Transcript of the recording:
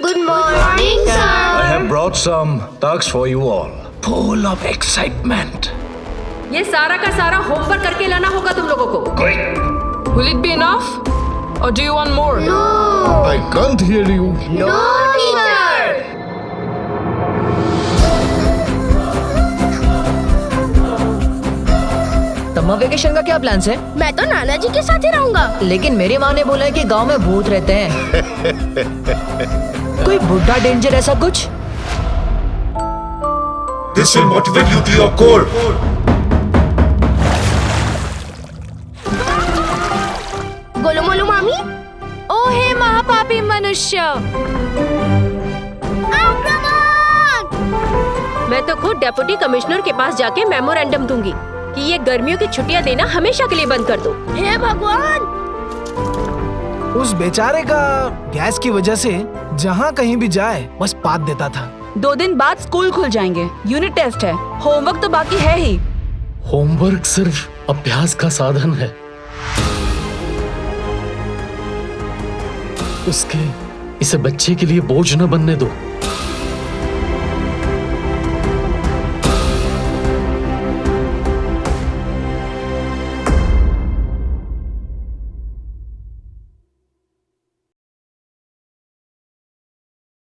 Good morning, sir. I have brought some tasks for you all, full of excitement. ये सारा का सारा homework करके लाना होगा तुम लोगों को। Quick! Will it be enough? Or do you want more? No. I can't hear you. No, teacher. Summer vacation का क्या प्लान है? मैं तो नाना जी के साथ ही रहूंगा। लेकिन मेरी माँ ने बोला है कि गांव में भूत रहते हैं। कोई बुढ़ा डेंजर ऐसा कुछ? This will motivate you to your core. Golu Molu मामी। ओ हे महापापी मनुष्य! मैं तो खुद डेप्यूटी कमिश्नर के पास जाके मेमोरेंडम दूंगी कि ये गर्मियों की छुट्टियां देना हमेशा के लिए बंद कर दो। हे भगवान! उस बेचारे का गैस की वजह से जहाँ कहीं भी जाए बस पाद देता था। 2 दिन बाद स्कूल खुल जाएंगे। यूनिट टेस्ट है, होमवर्क तो बाकी है ही। होमवर्क सिर्फ अभ्यास का साधन है। इसे बच्चे के लिए बोझ न बनने दो।